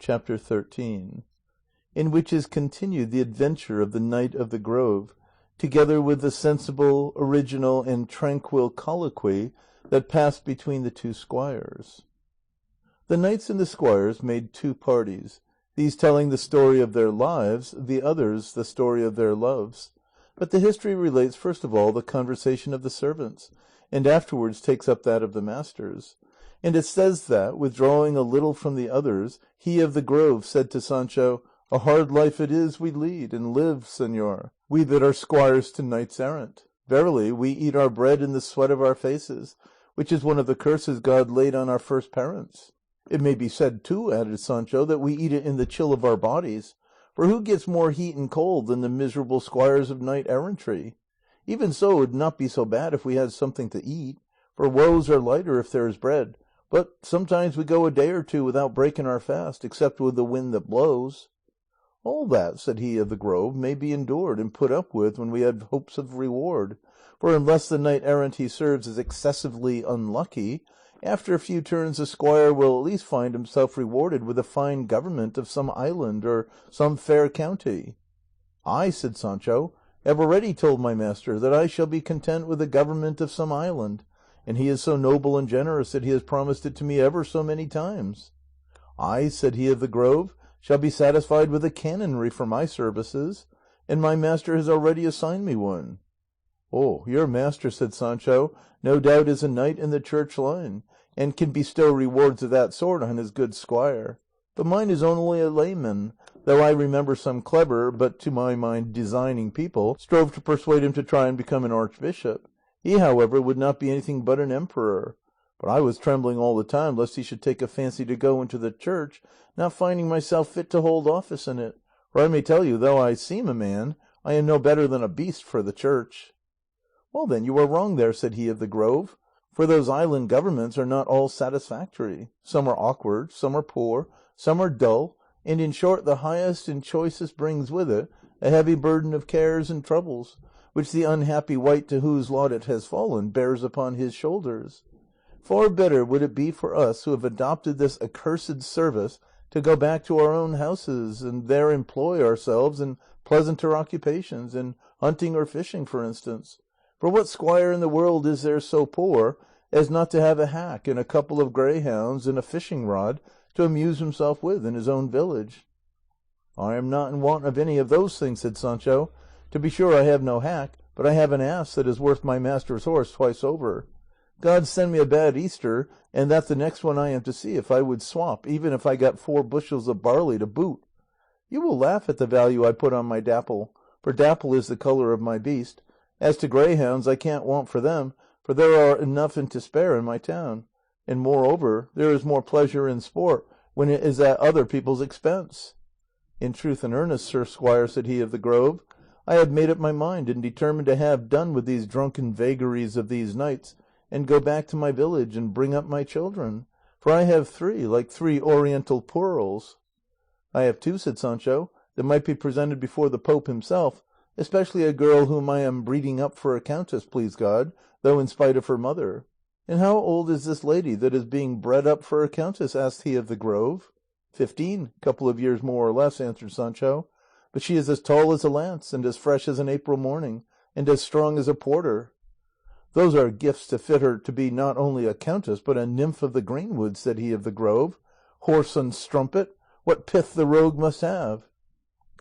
Chapter 13, in which is continued the adventure of the Knight of the Grove, together with the sensible, original, and tranquil colloquy that passed between the two squires. The knights and the squires made two parties, these telling the story of their lives, the others the story of their loves. But the history relates first of all the conversation of the servants, and afterwards takes up that of the masters. And it says that, withdrawing a little from the others, he of the Grove said to Sancho, "A hard life it is we lead and live, señor, we that are squires to knights errant. Verily, we eat our bread in the sweat of our faces, which is one of the curses God laid on our first parents. It may be said too," added Sancho, "that we eat it in the chill of our bodies, for who gets more heat and cold than the miserable squires of knight errantry? Even so, it would not be so bad if we had something to eat, for woes are lighter if there is bread, but sometimes we go a day or two without breaking our fast, except with the wind that blows." "All that," said he of the Grove, "may be endured and put up with when we have hopes of reward, for unless the knight errant he serves is excessively unlucky, after a few turns the squire will at least find himself rewarded with a fine government of some island or some fair county." "I," said Sancho, "have already told my master that I shall be content with the government of some island, and he is so noble and generous that he has promised it to me ever so many times." "I," said he of the Grove, "shall be satisfied with a canonry for my services, and my master has already assigned me one." "Oh, your master," said Sancho, "no doubt is a knight in the church line, and can bestow rewards of that sort on his good squire; but mine is only a layman, though I remember some clever, but to my mind designing people, strove to persuade him to try and become an archbishop. He, however, would not be anything but an emperor; but I was trembling all the time lest he should take a fancy to go into the church, not finding myself fit to hold office in it; for I may tell you, though I seem a man, I am no better than a beast for the church." "Well then, you are wrong there," said he of the Grove, "for those island governments are not all satisfactory; some are awkward, some are poor, some are dull, and in short the highest and choicest brings with it a heavy burden of cares and troubles, which the unhappy wight to whose lot it has fallen bears upon his shoulders. Far better would it be for us who have adopted this accursed service to go back to our own houses, and there employ ourselves in pleasanter occupations, in hunting or fishing, for instance; for what squire in the world is there so poor as not to have a hack and a couple of greyhounds and a fishing rod to amuse himself with in his own village?" "I am not in want of any of those things," said Sancho. "To be sure I have no hack, but I have an ass that is worth my master's horse twice over. God send me a bad Easter, and that the next one I am to see, if I would swap, even if I got 4 bushels of barley to boot. You will laugh at the value I put on my Dapple, for Dapple is the colour of my beast. As to greyhounds, I can't want for them, for there are enough and to spare in my town; and moreover, there is more pleasure in sport when it is at other people's expense." "In truth and earnest, sir squire," said he of the Grove, "I have made up my mind and determined to have done with these drunken vagaries of these nights, and go back to my village and bring up my children, for I have 3, like 3 oriental pearls." "I have 2," said Sancho, "that might be presented before the Pope himself, especially a girl whom I am breeding up for a countess, please God, though in spite of her mother." "And how old is this lady that is being bred up for a countess?" asked he of the Grove. 15, couple of years more or less," answered Sancho; "but she is as tall as a lance, and as fresh as an April morning, and as strong as a porter." "Those are gifts to fit her to be not only a countess but a nymph of the greenwood," said he of the Grove. "Whoreson strumpet, what pith the rogue must have!"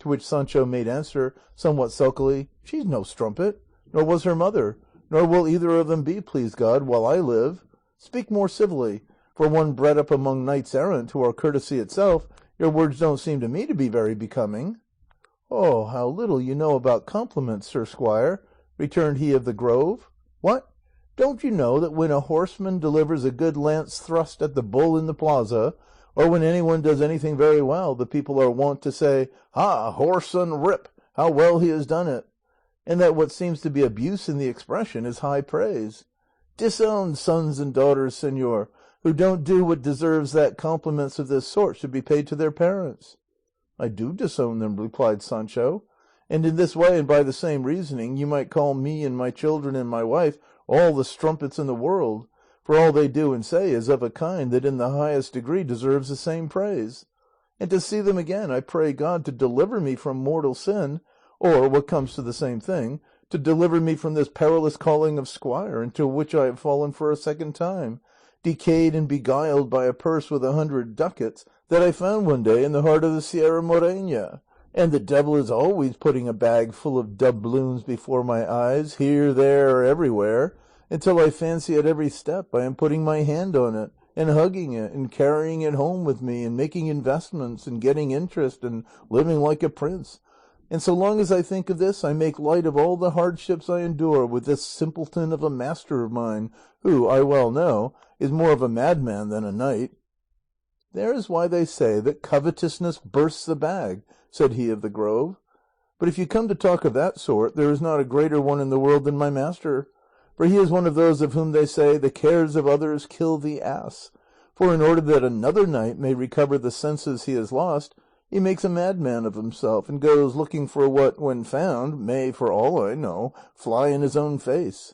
To which Sancho made answer, somewhat sulkily, "She's no strumpet, nor was her mother, nor will either of them be, please God, while I live. Speak more civilly; for one bred up among knights errant, who are courtesy itself, your words don't seem to me to be very becoming." "Oh, how little you know about compliments, sir squire," returned he of the Grove. "What! Don't you know that when a horseman delivers a good lance thrust at the bull in the plaza, or when anyone does anything very well, the people are wont to say, 'Ha, whoreson rip, how well he has done it,' and that what seems to be abuse in the expression is high praise? Disown sons and daughters, señor, who don't do what deserves that compliments of this sort should be paid to their parents." "I do disown them," replied Sancho; "and in this way, and by the same reasoning, you might call me and my children and my wife all the strumpets in the world, for all they do and say is of a kind that in the highest degree deserves the same praise. and to see them again I pray God to deliver me from mortal sin, or, what comes to the same thing, to deliver me from this perilous calling of squire into which I have fallen for a second time, decayed and beguiled by a purse with 100 ducats that I found one day in the heart of the Sierra Morena. And the devil is always putting a bag full of doubloons before my eyes, here, there, everywhere, until I fancy at every step I am putting my hand on it, and hugging it, and carrying it home with me, and making investments, and getting interest, and living like a prince. And so long as I think of this, I make light of all the hardships I endure with this simpleton of a master of mine, who, I well know, is more of a madman than a knight. There is why they say that covetousness bursts the bag, said he of the Grove. But if you come to talk of that sort, there is not a greater one in the world than my master, for he is one of those of whom they say the cares of others kill the ass, for in order that another knight may recover the senses he has lost, he makes a madman of himself, and goes looking for what, when found, may, for all I know, fly in his own face.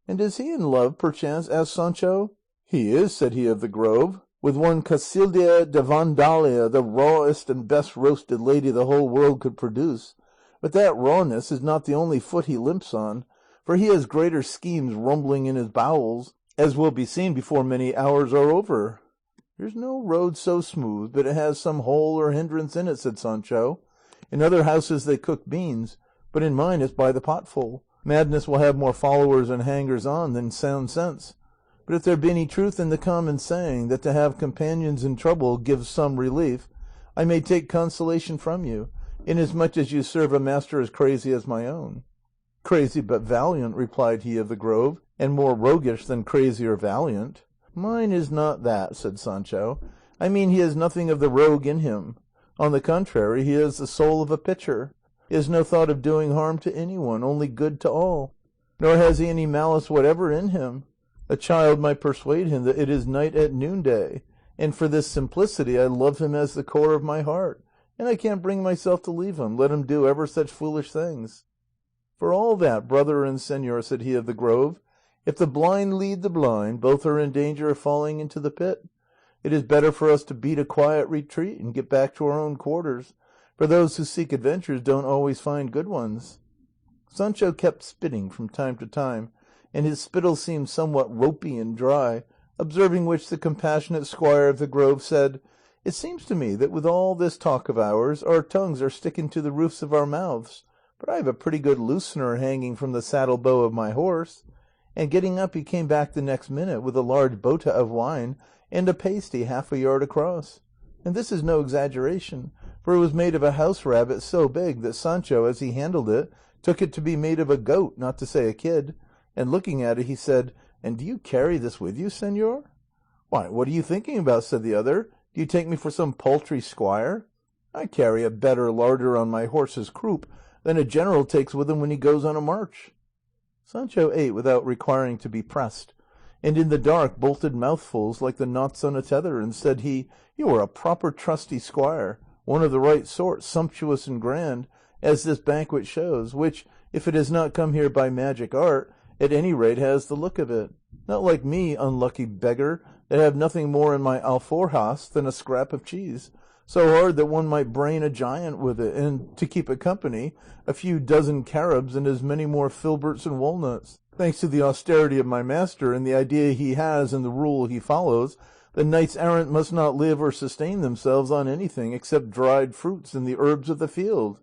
And is he in love, perchance? Asked Sancho. He is, said he of the Grove, with one Casilda de Vandalia, the rawest and best roasted lady the whole world could produce. But that rawness is not the only foot he limps on, for he has greater schemes rumbling in his bowels, as will be seen before many hours are over. There's no road so smooth but it has some hole or hindrance in it, said Sancho. In other houses they cook beans, but in mine it's by the potful. Madness will have more followers and hangers-on than sound sense. But if there be any truth in the common saying that to have companions in trouble gives some relief, I may take consolation from you, inasmuch as you serve a master as crazy as my own. Crazy but valiant, replied he of the Grove, and more roguish than crazy or valiant. Mine is not that, said Sancho. I mean he has nothing of the rogue in him. On the contrary, he has the soul of a pitcher. He has no thought of doing harm to anyone, only good to all. Nor has he any malice whatever in him. A child might persuade him that it is night at noonday, and for this simplicity I love him as the core of my heart, and I can't bring myself to leave him, let him do ever such foolish things. For all that, brother and señor, said he of the Grove, if the blind lead the blind, both are in danger of falling into the pit. It is better for us to beat a quiet retreat and get back to our own quarters, for those who seek adventures don't always find good ones. Sancho kept spitting from time to time, and his spittle seemed somewhat ropey and dry, observing which the compassionate squire of the Grove said, It seems to me that with all this talk of ours, our tongues are sticking to the roofs of our mouths, but I have a pretty good loosener hanging from the saddle bow of my horse. And getting up he came back the next minute with a large bota of wine and a pasty 1/2 yard across. And this is no exaggeration, for it was made of a house rabbit so big that Sancho, as he handled it, took it to be made of a goat, not to say a kid, and looking at it he said, And do you carry this with you, señor? Why, what are you thinking about, said the other. Do you take me for some paltry squire? I carry a better larder on my horse's croup than a general takes with him when he goes on a march. Sancho ate without requiring to be pressed, and in the dark bolted mouthfuls like the knots on a tether, and said he, You are a proper trusty squire, one of the right sort, sumptuous and grand, as this banquet shows, which, if it has not come here by magic art, at any rate has the look of it. Not like me, unlucky beggar, that have nothing more in my alforjas than a scrap of cheese, so hard that one might brain a giant with it, and, to keep it company, a few dozen carobs and as many more filberts and walnuts. Thanks to the austerity of my master, and the idea he has and the rule he follows, the knights errant must not live or sustain themselves on anything except dried fruits and the herbs of the field.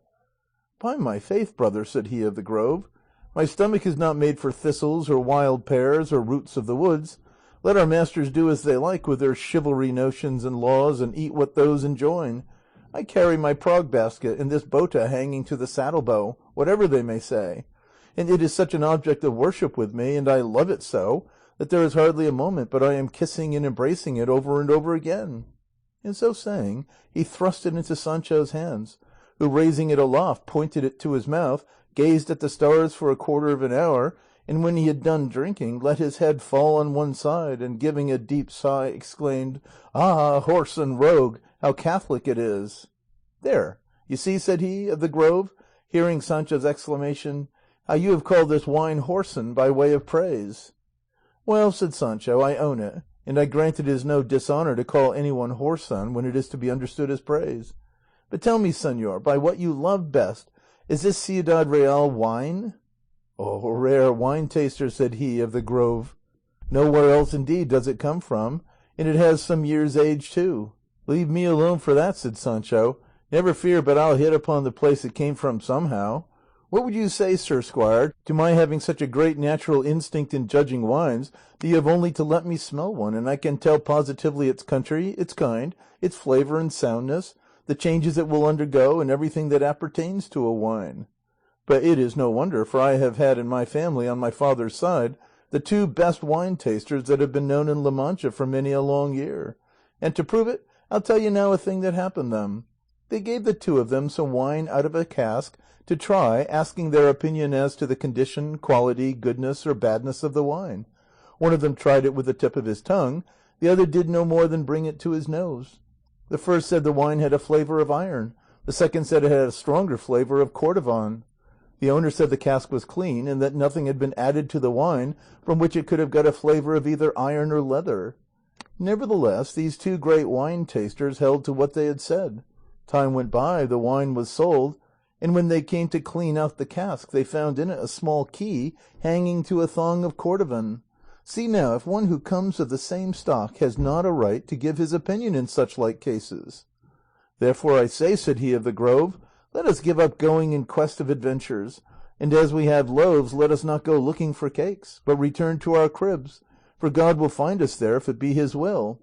By my faith, brother, said he of the Grove, my stomach is not made for thistles or wild pears or roots of the woods. Let our masters do as they like with their chivalry notions and laws, and eat what those enjoin. I carry my prog basket and this bota hanging to the saddle bow, whatever they may say, and it is such an object of worship with me, and I love it so, that there is hardly a moment but I am kissing and embracing it over and over again. And so saying, he thrust it into Sancho's hands, who, raising it aloft, pointed it to his mouth, gazed at the stars for a quarter of an hour, and when he had done drinking, let his head fall on one side, and giving a deep sigh, exclaimed, Ah, horse and rogue, how Catholic it is! There, you see, said he of the Grove, hearing Sancho's exclamation, how you have called this wine whoreson by way of praise. Well, said Sancho, I own it, and I grant it is no dishonour to call any one whoreson when it is to be understood as praise. But tell me, señor, by what you love best, is this Ciudad Real wine?" "Oh, rare wine taster," said he of the Grove. "Nowhere else indeed does it come from, and it has some years' age too." "Leave me alone for that," said Sancho. "Never fear but I'll hit upon the place it came from somehow. What would you say, sir squire, to my having such a great natural instinct in judging wines that you have only to let me smell one, and I can tell positively its country, its kind, its flavour and soundness, the changes it will undergo, and everything that appertains to a wine? But it is no wonder, for I have had in my family, on my father's side, the two best wine tasters that have been known in La Mancha for many a long year. And to prove it, I'll tell you now a thing that happened them. They gave the two of them some wine out of a cask to try, asking their opinion as to the condition, quality, goodness, or badness of the wine. One of them tried it with the tip of his tongue, the other did no more than bring it to his nose. The first said the wine had a flavour of iron, the second said it had a stronger flavour of cordovan. The owner said the cask was clean, and that nothing had been added to the wine from which it could have got a flavour of either iron or leather. Nevertheless, these two great wine tasters held to what they had said. Time went by, the wine was sold, and when they came to clean out the cask they found in it a small key hanging to a thong of cordovan. See now if one who comes of the same stock has not a right to give his opinion in such like cases. Therefore I say, said he of the Grove, let us give up going in quest of adventures, and as we have loaves let us not go looking for cakes, but return to our cribs, for God will find us there if it be his will.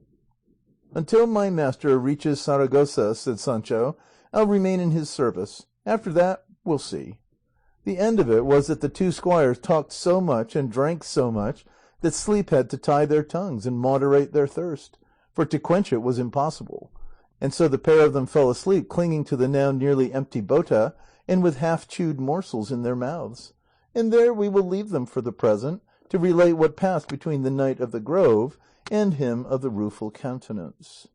Until my master reaches Saragossa, said Sancho, I'll remain in his service. After that, we'll see. The end of it was that the two squires talked so much and drank so much that sleep had to tie their tongues and moderate their thirst, for to quench it was impossible, and so the pair of them fell asleep clinging to the now nearly empty bota, and with half-chewed morsels in their mouths. And there we will leave them for the present, to relate what passed between the Knight of the Grove and him of the Rueful Countenance.